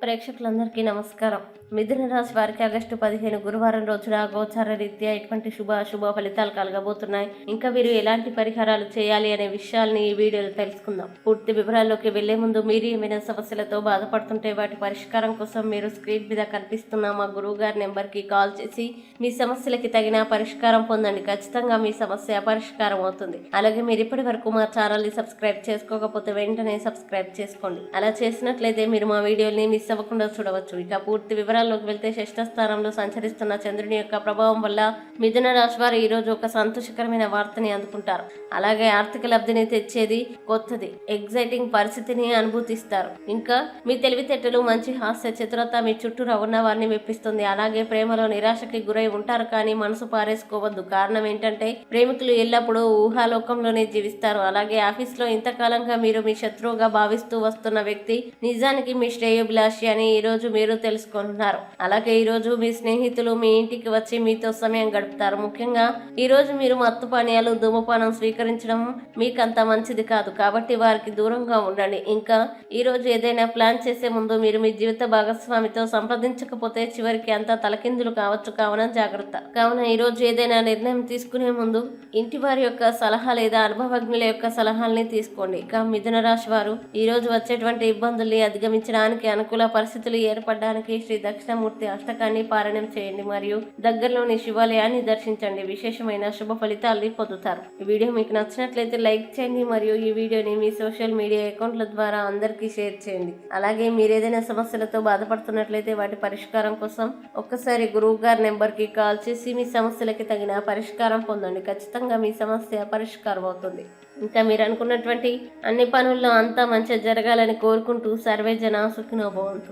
ప్రేక్షకులందరికీ నమస్కారం. మిథున రాశి వారికి ఆగస్టు 15 గురువారం రోజున గోచార రీత్యా ఎటువంటి శుభ ఫలితాలు కలగబోతున్నాయి, ఇంకా వీరు ఎలాంటి పరిహారాలు చేయాలి అనే విషయాల్ని ఈ వీడియోలో తెలుసుకుందాం. పూర్తి వివరాల్లోకి వెళ్లే ముందు మీరు ఏమైనా సమస్యలతో బాధపడుతుంటే వాటి పరిష్కారం కోసం మీరు స్క్రీన్ మీద కనిపిస్తున్న మా గురువు గారి నెంబర్కి కాల్ చేసి మీ సమస్యలకి తగిన పరిష్కారం పొందండి. ఖచ్చితంగా మీ సమస్య పరిష్కారం అవుతుంది. అలాగే మీరు ఇప్పటి వరకు మా ఛానల్ని సబ్స్క్రైబ్ చేసుకోకపోతే వెంటనే సబ్స్క్రైబ్ చేసుకోండి. అలా చేసినట్లయితే మీరు మా వీడియోని మిస్ అవ్వకుండా చూడవచ్చు. ఇక పూర్తి వివరాల్లోకి వెళ్తే షష్ఠ స్థానంలో సంచరిస్తున్న చంద్రుని యొక్క ప్రభావం వల్ల మిథున రాశి వారు ఈ రోజు ఒక సంతోషకరమైన వార్తని అందుకుంటారు. అలాగే ఆర్థిక లబ్ధిని తెచ్చేది కొత్తది ఎగ్జైటింగ్ పరిస్థితిని అనుభూతిస్తారు. ఇంకా మీ తెలివితేటలు, మంచి హాస్య చతురత మీ చుట్టూరా ఉన్న వారిని మెప్పిస్తుంది. అలాగే ప్రేమలో నిరాశకి గురై ఉంటారు, కానీ మనసు పారేసుకోవద్దు. కారణం ఏంటంటే ప్రేమికులు ఎల్లప్పుడూ ఊహాలోకంలోనే జీవిస్తారు. అలాగే ఆఫీస్లో ఇంతకాలంగా మీరు మీ శత్రువుగా భావిస్తూ వస్తున్న వ్యక్తి నిజానికి మీ శ్రేయోభిలాషి అని ఈ రోజు మీరు తెలుసుకుంటున్నారు. అలాగే ఈ రోజు మీ స్నేహితులు మీ ఇంటికి వచ్చి మీతో సమయం గడుపుతారు. ముఖ్యంగా ఈ రోజు మీరు మత్తు పానీయాలు, ధూమపానం స్వీకరించడం మీకంత మంచిది కాదు, కాబట్టి వారికి దూరంగా ఉండండి. ఇంకా ఈ రోజు ఏదైనా ప్లాన్ చేసే ముందు మీరు మీ జీవిత భాగస్వామితో సంప్రదించకపోతే చివరికి అంతా తలకిందులు కావచ్చు. కావున జాగ్రత్త. కావున ఈ రోజు ఏదైనా నిర్ణయం తీసుకునే ముందు ఇంటి వారి యొక్క సలహా లేదా అనుభవజ్ఞుల యొక్క సలహాల్ని తీసుకోండి. ఇక మిథున రాశి వారు ఈ రోజు వచ్చేటువంటి ఇబ్బందుల్ని అధిగమించడానికి, అనుకూల పరిస్థితులు ఏర్పడడానికి శ్రీ దక్షిణమూర్తి అష్టకాన్ని పారాయణం చేయండి మరియు దగ్గరలోని శివాలయాన్ని దర్శించండి. విశేషమైన శుభ ఫలితాల్ని పొందుతారు. ఈ వీడియో మీకు నచ్చినట్లయితే లైక్ చేయండి మరియు ఈ వీడియోని మీ సోషల్ మీడియా అకౌంట్ల ద్వారా అందరికీ షేర్ చేయండి. అలాగే మీరు ఏదైనా సమస్యలతో బాధపడుతున్నట్లయితే వాటి పరిష్కారం కోసం ఒక్కసారి గురువు గారి నెంబర్కి కాల్ చేసి మీ సమస్యలకి తగిన పరిష్కారం పొందండి. ఖచ్చితంగా మీ సమస్య పరిష్కారం అవుతుంది. ఇంకా మీరు అనుకున్నటువంటి అన్ని పనుల్లో అంతా మంచిగా జరగాలని కోరుకుంటూ సర్వే జన సుఖినో భవంతు.